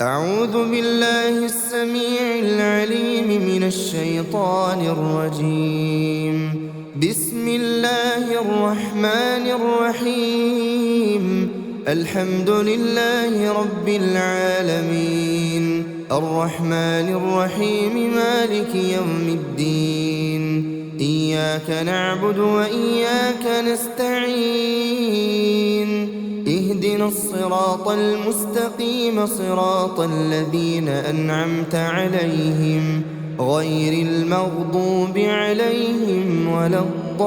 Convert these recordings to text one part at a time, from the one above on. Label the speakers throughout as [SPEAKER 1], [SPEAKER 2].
[SPEAKER 1] أعوذ بالله السميع العليم من الشيطان الرجيم. بسم الله الرحمن الرحيم. الحمد لله رب العالمين، الرحمن الرحيم، مالك يوم الدين. إياك نعبد وإياك نستعين. اهدنا الصراط المستقيم، صراط الذين أنعمت عليهم غير المغضوب عليهم ولا الضالين.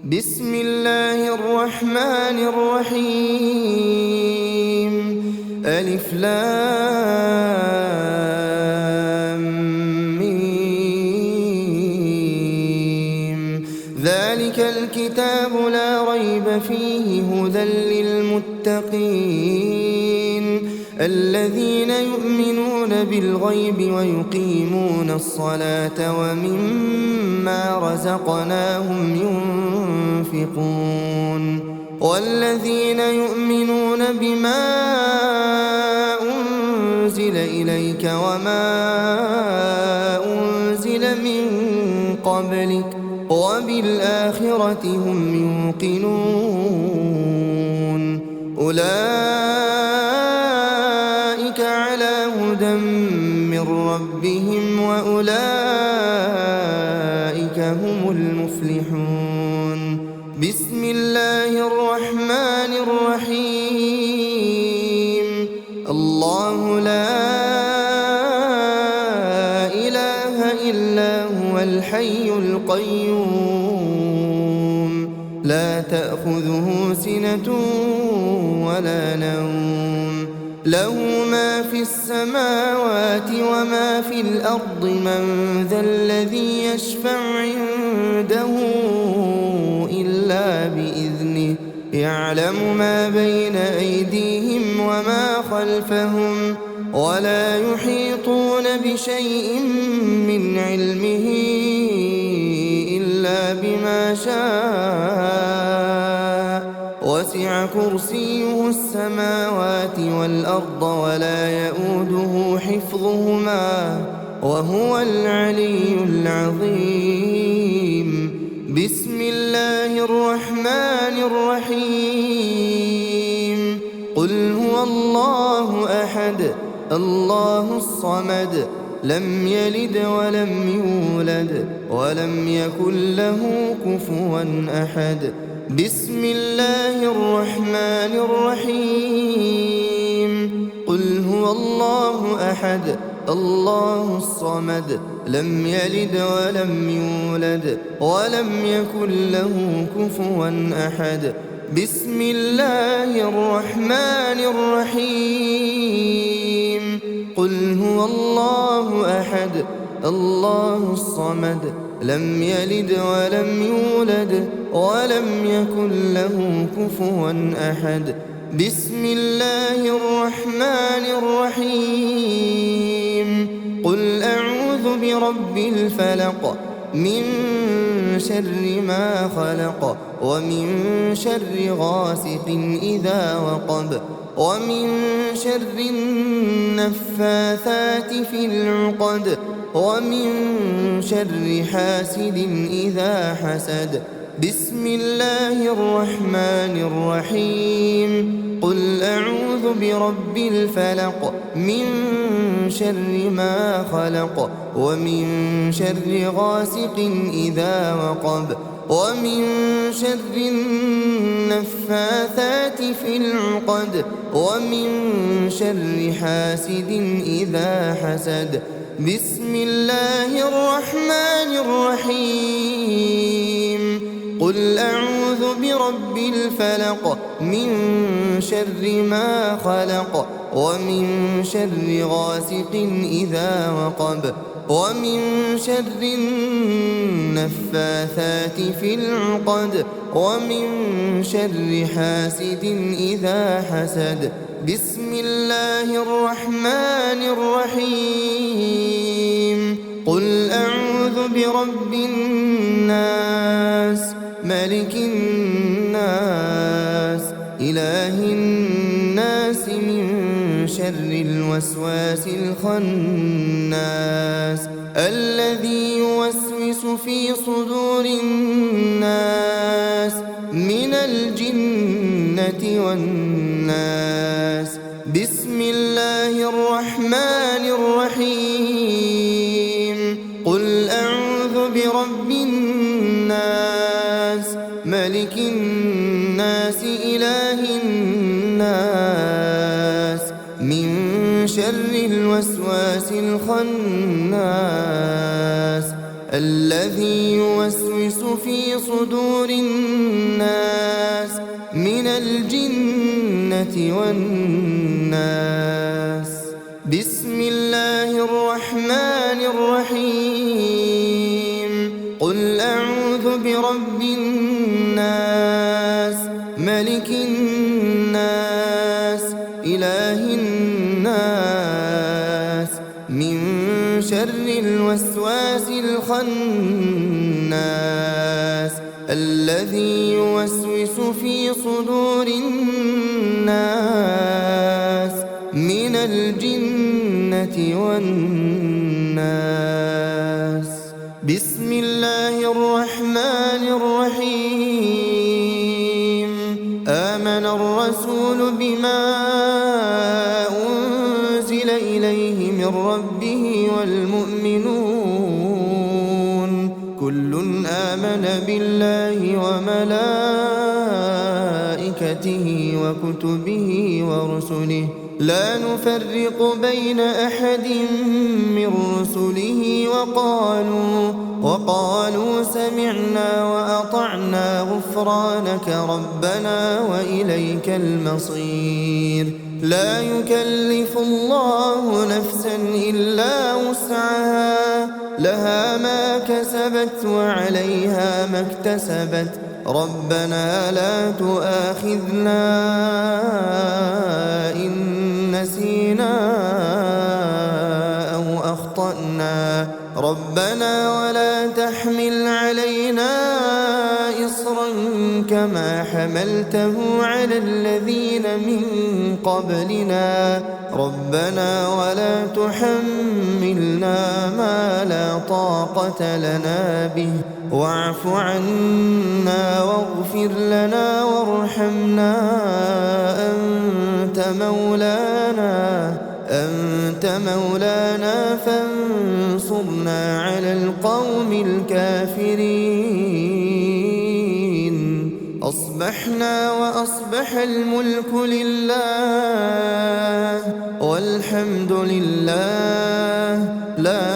[SPEAKER 1] بسم الله الرحمن الرحيم. ألف لام ميم. ذلك الكتاب لا ريب فيه هدى للمتقين الذين يؤمنون بالغيب ويقيمون الصلاة ومما رزقناهم ينفقون والذين يؤمنون بما أنزل إليك وما أنزل من قبلك وبالآخرة هم يوقنون. أولئك على هدى من ربهم وأولئك هم المفلحون. بسم الله الرحمن الرحيم. الله لا إله إلا هو الحي القيوم، لا تأخذه سنة ولا نوم، له ما في السماوات وما في الأرض. من ذا الذي يشفع عنده إلا بإذنه، يعلم ما بين أيديهم وما خلفهم ولا يحيطون بشيء من علمه إلا بما شاء. وسع كرسيه السماوات والأرض ولا يؤوده حفظهما وهو العلي العظيم. بسم الله الرحمن الرحيم. قل هو الله أحد الله الصمد، لم يلد ولم يولد ولم يكن له كفوا أحد. بسم الله الرحمن الرحيم. قل هو الله أحد الله الصمد، لم يلد ولم يولد ولم يكن له كفوا أحد. بسم الله الرحمن الرحيم. قل هو الله أحد الله الصمد، لم يلد ولم يولد ولم يكن له كفوا أحد. بسم الله الرحمن الرحيم. قل أعوذ برب الفلق، من شر ما خلق، ومن شر غاسق إذا وقب، ومن شر النفاثات في العقد، ومن شر حاسد إذا حسد. بسم الله الرحمن الرحيم. قل أعوذ برب الفلق، من شر ما خلق، ومن شر غاسق إذا وقب، ومن شر النفاثات في العقد، ومن شر حاسد إذا حسد. بسم الله الرحمن الرحيم. قل أعوذ برب الفلق، من شر ما خلق، ومن شر غاسق إذا وقب، ومن شر النفاثات في العقد، ومن شر حاسد إذا حسد. بسم الله الرحمن الرحيم. قل أعوذ برب الناس، ملك الناس إله الناس من شر الوسواس الخناس الذي يوسوس في صدور الناس من الجنة والناس. بسم الله الرحمن الرحيم. قل أعوذ برب الناس ملك الناس إله الناس من شر الوسواس الخناس الذي يوسوس في صدور الناس من الجنة والناس. بسم الله الرحمن الرحيم. قل أعوذ برب الناس ملك الناس إله الناس من شر الوسواس الخناس الذي يوسوس في صدور الناس من الجنة والناس. بسم الله الرحمن الرحيم. آمن الرسول بما أنزل إليه من ربه والمؤمنون كل آمن بالله وملائكته وكتبه ورسله لا نفرق بين أحد من رسله وقالوا سمعنا وأطعنا غفرانك ربنا وإليك المصير. لا يكلف الله نفسا إلا وسعها لها ما كسبت وعليها ما اكتسبت ربنا لا تؤاخذنا إن نسينا أو أخطأنا ربنا ولا تحمل علينا إصرا كما حملته على الذين من قبلنا ربنا ولا تحملنا ما لا طاقة لنا به واعف عنا واغفر لنا وارحمنا أنت مولانا فانصرنا على القوم الكافرين. أصبحنا وأصبح الملك لله والحمد لله لا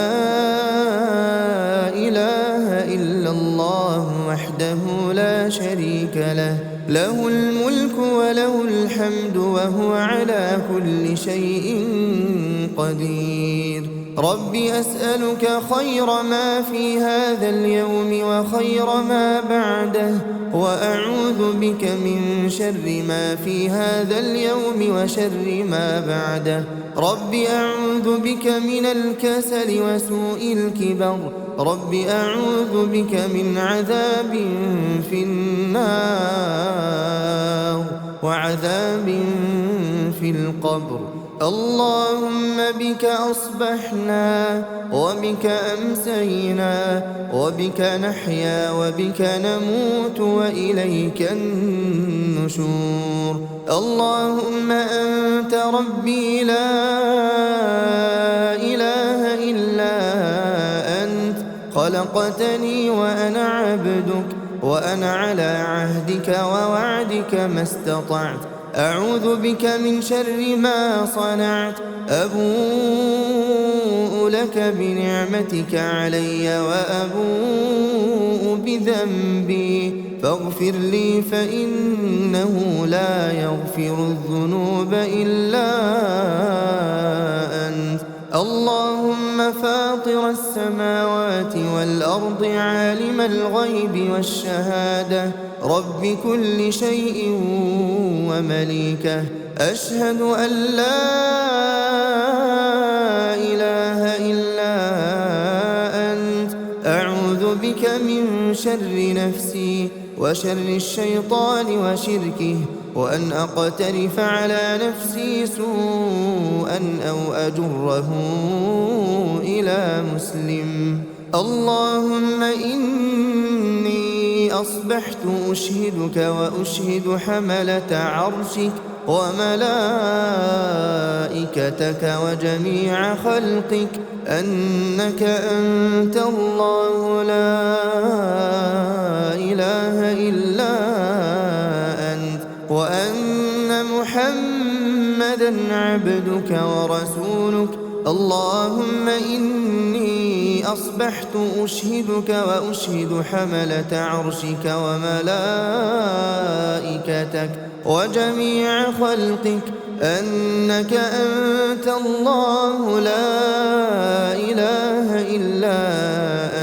[SPEAKER 1] إله إلا الله وحده لا شريك له له الملك وله الحمد وهو على كل شيء قدير. رب أسألك خير ما في هذا اليوم وخير ما بعده وأعوذ بك من شر ما في هذا اليوم وشر ما بعده. رب أعوذ بك من الكسل وسوء الكبر رب أعوذ بك من عذاب في النار وعذاب في القبر. اللهم بك أصبحنا وبك أمسينا وبك نحيا وبك نموت وإليك النشور. اللهم أنت ربي لا إله إلا أنت خلقتني وأنا عبدك وأنا على عهدك ووعدك ما استطعت. أعوذ بك من شر ما صنعت. أبوء لك بنعمتك علي وأبوء بذنبي فاغفر لي فإنه لا يغفر الذنوب إلا أنت. اللهم فاطر السماوات والأرض عالم الغيب والشهادة رب كل شيء ومليكه أشهد أن لا إله إلا أنت. أعوذ بك من شر نفسي وشر الشيطان وشركه، وأن أقترف على نفسي سوءا أو أجره إلى مسلم. اللهم إني أصبحت أشهدك وأشهد حملة عرشك وملائكتك وجميع خلقك أنك أنت الله لا إله إلا أنت، وأن محمدًا عبدك ورسولك. اللهم إني أصبحت أشهدك وأشهد حملة عرشك وملائكتك وجميع خلقك أنك أنت الله لا إله إلا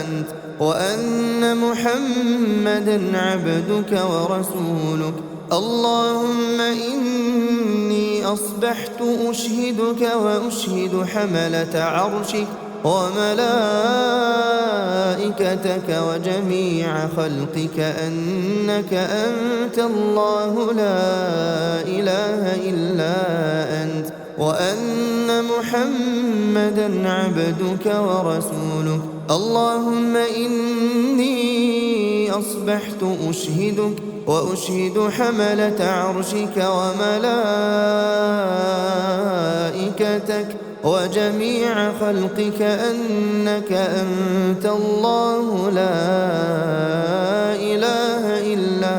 [SPEAKER 1] أنت، وأن محمدًا عبدك ورسولك. اللهم إني أصبحت أشهدك وأشهد حملة عرشك وملائكتك وجميع خلقك أنك أنت الله لا إله إلا أنت، وأن محمدًا عبدك ورسولك. اللهم إني أصبحت أشهدك وأشهد حملة عرشك وملائكتك وجميع خلقك أنك أنت الله لا إله إلا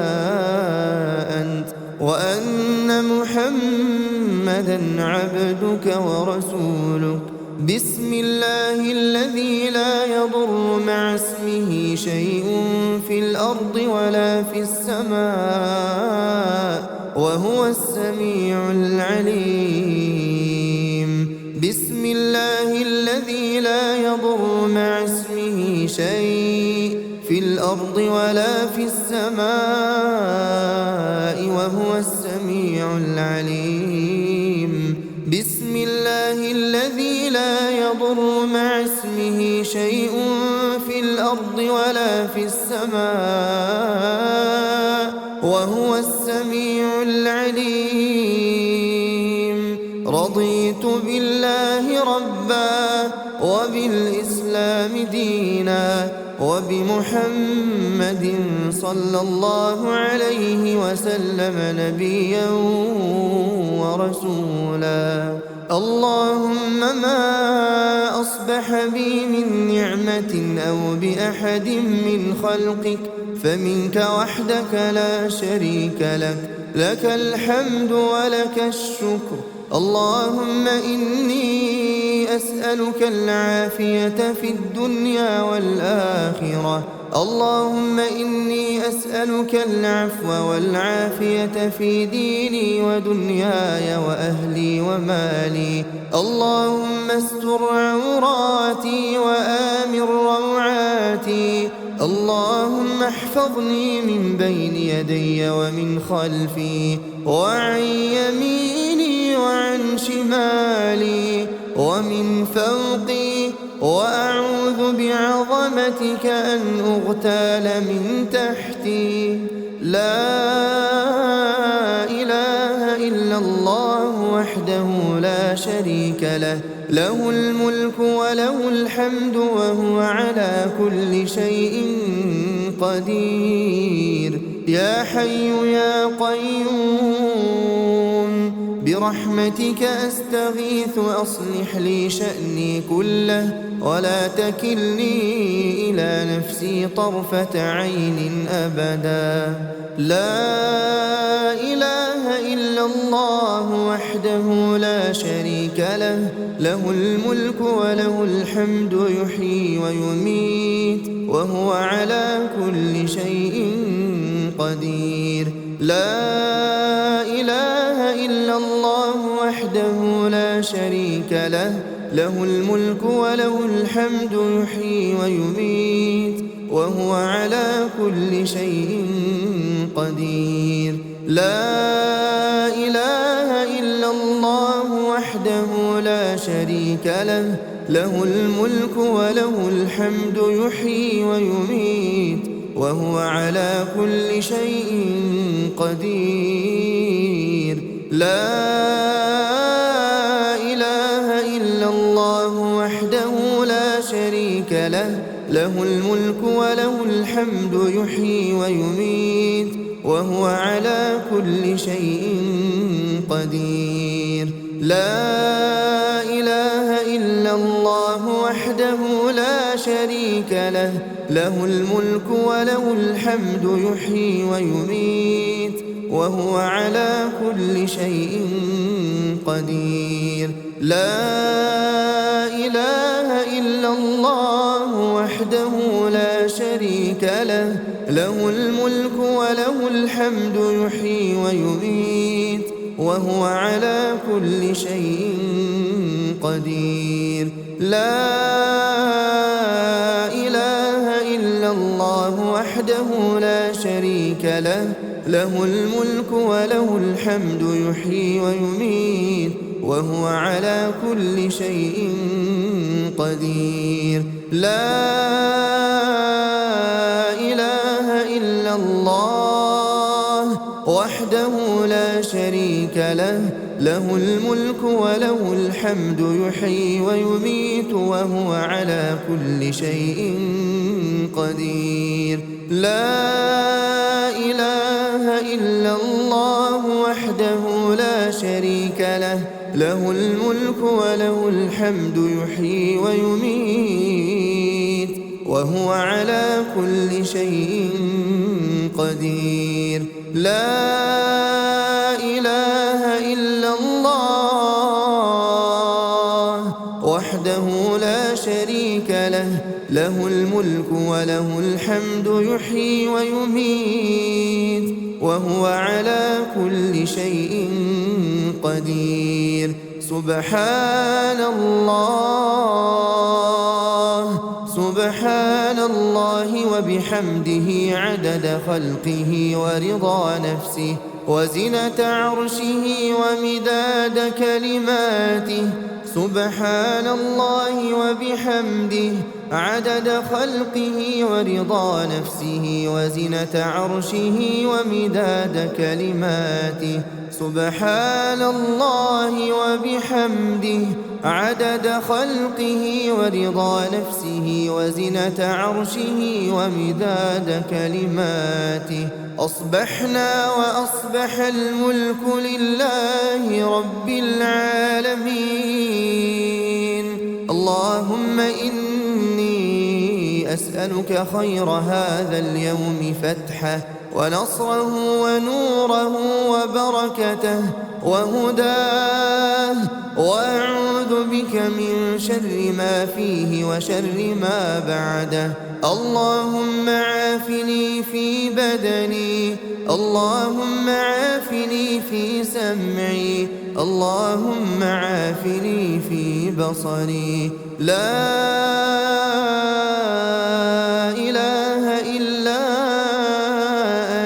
[SPEAKER 1] أنت، وأن محمدًا عبدك ورسولك. بسم الله الذي لا يضر مع اسمه شيء في الأرض ولا في السماء وهو السميع العليم. بسم الله الذي لا يضر مع اسمه شيء في الأرض ولا في السماء وهو السميع العليم. بسم الله الذي لا يضر مع اسمه شيء في الأرض ولا في السماء وهو السميع العليم. رضيت بالله ربا وبالإسلام دينا وبمحمد صلى الله عليه وسلم نبيا ورسولا. اللهم ما أصبح بي من نعمة أو بأحد من خلقك فمنك وحدك لا شريك لك، لك الحمد ولك الشكر. اللهم إني أسألك العافية في الدنيا والآخرة. اللهم إني أسألك العفو والعافية في ديني ودنياي وأهلي ومالي. اللهم استر عوراتي وآمن روعاتي. اللهم احفظني من بين يدي ومن خلفي وعن يميني وعن شمالي ومن فوقي، وأعوذ بعظمتك أن أغتال من تحتي. لا إله إلا الله وحده لا شريك له، له الملك وله الحمد وهو على كل شيء قدير. يا حي يا قيوم برحمتك أستغيث أصلح لي شأني كله ولا تكلني إلى نفسي طرفة عين أبدا. لا إله إلا الله وحده لا شريك له، له الملك وله الحمد يحيي ويميت وهو على كل شيء قدير. لا إله إلا الله وحده لا شريك له، له الملك وله الحمد يحيي ويميت وهو على كل شيء قدير. لا إله إلا الله وحده لا شريك له، له الملك وله الحمد يحيي ويميت وهو على كل شيء قدير. لا إله إلا الله وحده لا شريك له، له الملك وله الحمد يحيي ويميت وهو على كل شيء قدير. لا إله إلا الله وحده لا شريك له، له الملك وله الحمد يحيي ويميت وهو على كل شيء قدير. لا إله إلا الله وحده لا شريك له، له الملك وله الحمد يحيي ويميت وهو على كل شيء قدير. لا إله إلا الله وحده لا شريك له، له الملك وله الحمد يحيي ويميت وهو على كل شيء قدير. لا إله إلا الله وحده لا شريك له، له الملك وله الحمد يحيي ويميت وهو على كل شيء قدير. لا إله إلا الله وحده لا شريك له، له الملك وله الحمد يحيي ويميت وهو على كل شيء قدير. لا إله إلا الله وحده لا شريك له، له الملك وله الحمد يحيي ويميت وهو على كل شيء قدير. سبحان الله، سبحان الله وبحمده عدد خلقه ورضا نفسه وزنة عرشه ومداد كلماته. سبحان الله وبحمده عدد خلقه ورضا نفسه وزنة عرشه ومداد كلماته. سبحان الله وبحمده عدد خلقه ورضا نفسه وزنة عرشه ومداد كلماته. أصبحنا وأصبح الملك لله رب العالمين. اللهم إني أسألك خير هذا اليوم فتحه ونصره ونوره وبركته وهداه، وأعوذ بك من شر ما فيه وشر ما بعده. اللهم عافني في بدني، اللهم عافني في سمعي، اللهم عافني في بصري. لا إله إلا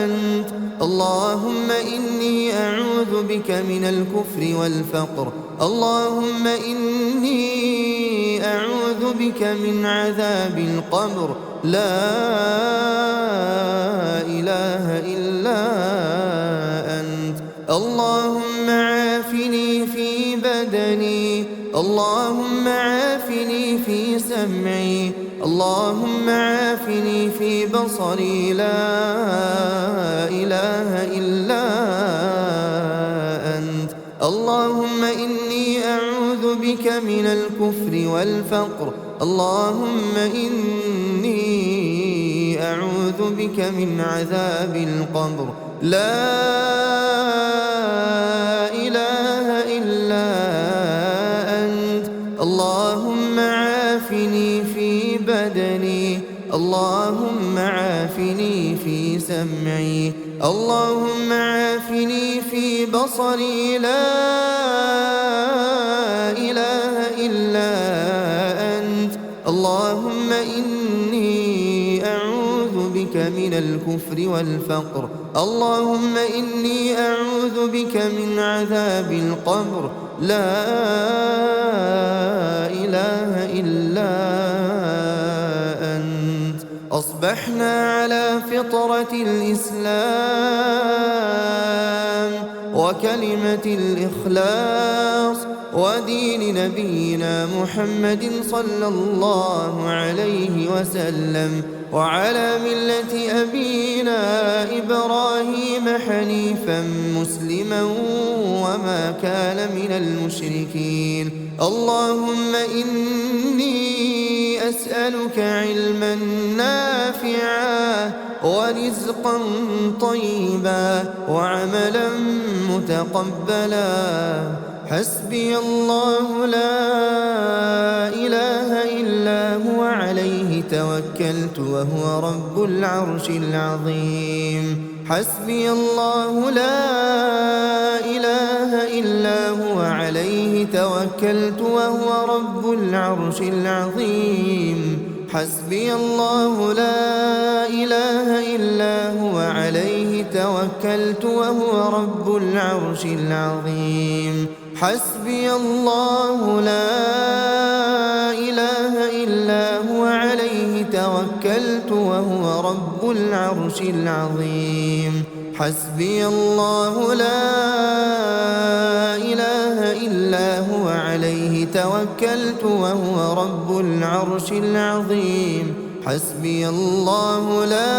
[SPEAKER 1] أنت. اللهم إني أعوذ بك من الكفر والفقر، اللهم إني أعوذ بك من عذاب القبر. لا إله إلا أنت. اللهم عافني في بدني، اللهم عافني في سمعي، اللهم عافني في بصري. لا إله إلا أنت. اللهم إني أعوذ بك من الكفر والفقر، اللهم إني أعوذ بك من عذاب القبر. لا إله إلا أنت. اللهم عافني في بدني، اللهم عافني في سمعي، اللهم عافني في بصري. لا إله إلا أنت. اللهم إني أعوذ بك من الكفر والفقر، اللهم إني أعوذ بك من عذاب القبر. لا إله إلا أنت. أصبحنا على فطرة الإسلام وكلمة الإخلاص ودين نبينا محمد صلى الله عليه وسلم، وعلى ملة أبينا إبراهيم حنيفا مسلما وما كان من المشركين. اللهم إني أسألك علما نافعا ورزقا طيبا وعملا متقبلا. حسبي الله لا إله إلا هو عليه توكلت وهو رب العرش العظيم. حسبي الله لا إله إلا هو عليه توكلت وهو رب العرش العظيم. حسبي الله لا إله إلا هو عليه توكلت وهو رب العرش العظيم. حسبي الله لا إله إلا هو عليه توكلت وهو رب العرش العظيم. حسبي الله لا إله إلا هو عليه توكلت وهو رب العرش العظيم. حسبي الله لا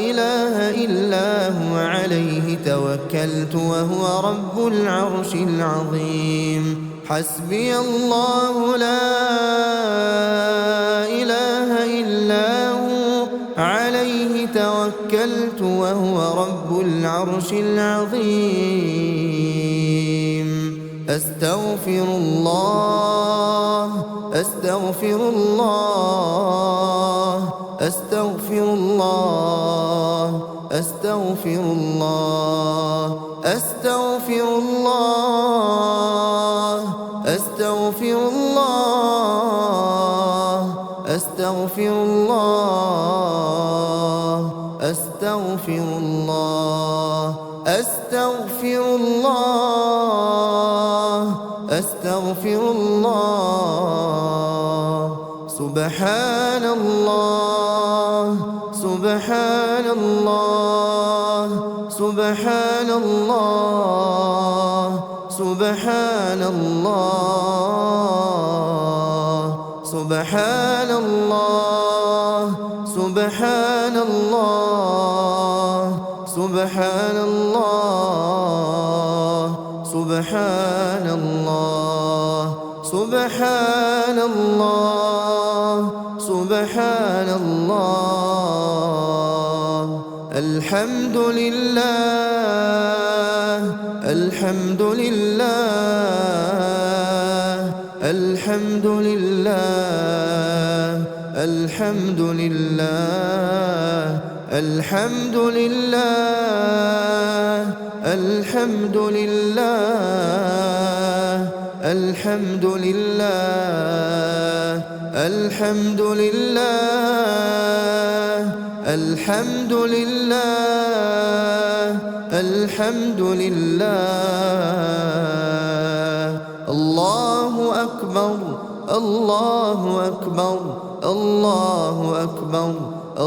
[SPEAKER 1] إله إلا هو عليه توكلت وهو رب العرش العظيم. حسبي الله لا إله إلا هو عليه توكلت وهو رب العرش العظيم. أستغفر الله أستغفر الله أستغفر الله أستغفر الله أستغفر الله أستغفر الله أستغفر الله أستغفر الله أستغفر الله أستغفر الله. سبحان الله سبحان الله سبحان الله سبحان الله سبحان الله سبحان الله سبحان الله سبحان الله سبحان الله سبحان الله. الحمد لله الحمد لله الحمد لله الحمد لله الحمد لله الحمد لله الحمد لله الحمد لله الحمد لله الحمد لله. الله أكبر الله أكبر الله أكبر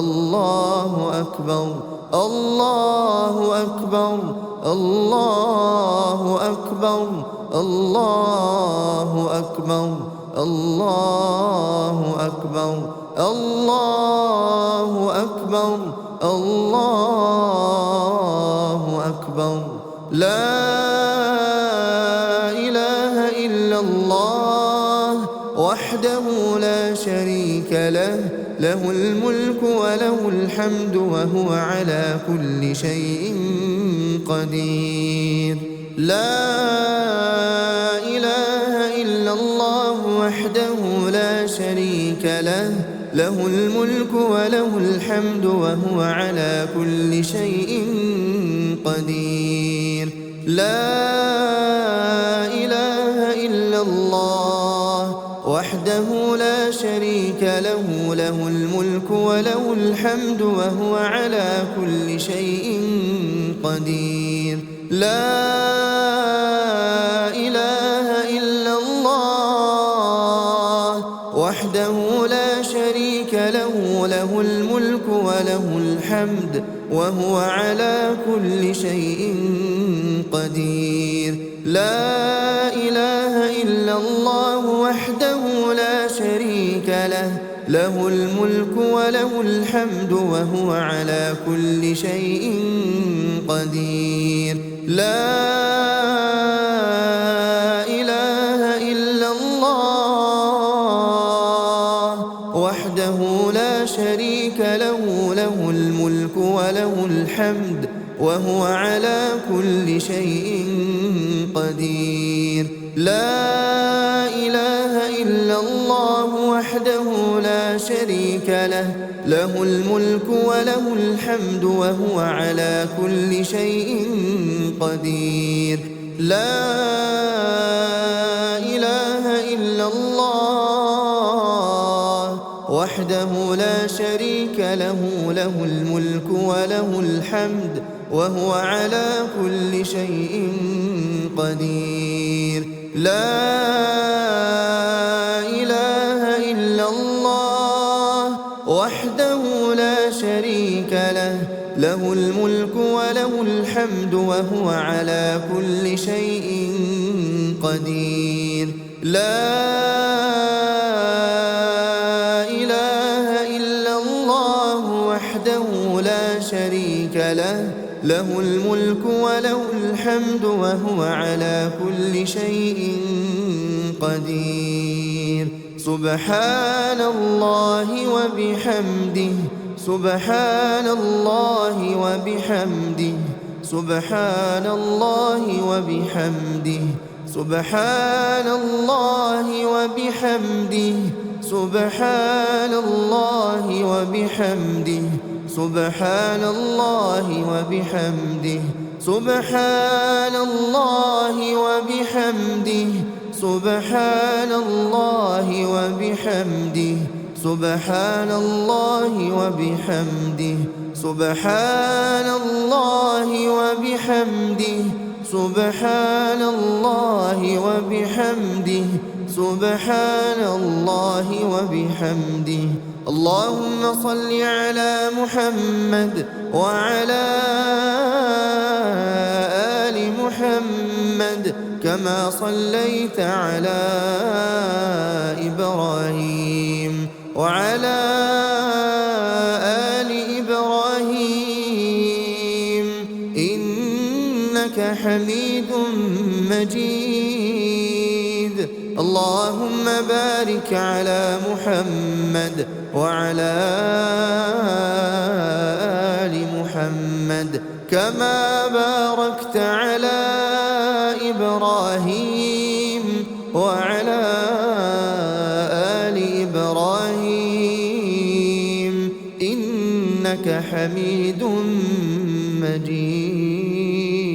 [SPEAKER 1] الله أكبر الله أكبر الله أكبر الله أكبر الله أكبر الله أكبر الله أكبر. لا إله إلا الله وحده لا شريك له، له الملك وله الحمد وهو على كل شيء قدير. لا إله إلا الله وحده لا شريك له، له الملك وله الحمد وهو على كل شيء قدير. لا إله إلا الله وحده لا شريك له، له الملك وله الحمد وهو على كل شيء قدير. لا إله إلا الله وحده لا شريك له، له الحمد وهو على كل شيء قدير. لا إله إلا الله وحده لا شريك له، له الملك وله الحمد وهو على كل شيء قدير. لا إله إلا الله وحده لا شريك له، له الملك وله الحمد وهو على كل شيء قدير. لا إله إلا الله وحده لا شريك له، له الملك وله الحمد وهو على كل شيء قدير. لا إله إلا الله وحده لا شريك له، له الملك وله الحمد وهو على كل شيء قدير. لا إله إلا الله وحده لا شريك له، له الملك وله الحمد وهو على كل شيء قدير. لا إله إلا الله وحده لا شريك له، له الملك وله الحمد وهو على كل شيء قدير. سبحان الله وبحمده، سبحان الله وبحمده، سبحان الله وبحمده، سبحان الله وبحمده، سبحان الله وبحمده، سبحان الله وبحمده، سبحان الله وبحمده، سبحان الله وبحمده، سبحان الله وبحمده، سبحان الله وبحمده، سبحان الله وبحمده، سبحان الله وبحمده. اللهم صل على محمد وعلى آل محمد كما صليت على إبراهيم وعلى آل إبراهيم إنك حميد مجيد. اللهم بارك على محمد وعلى آل محمد كما باركت على إبراهيم وعلى آل إبراهيم إنك حميد مجيد.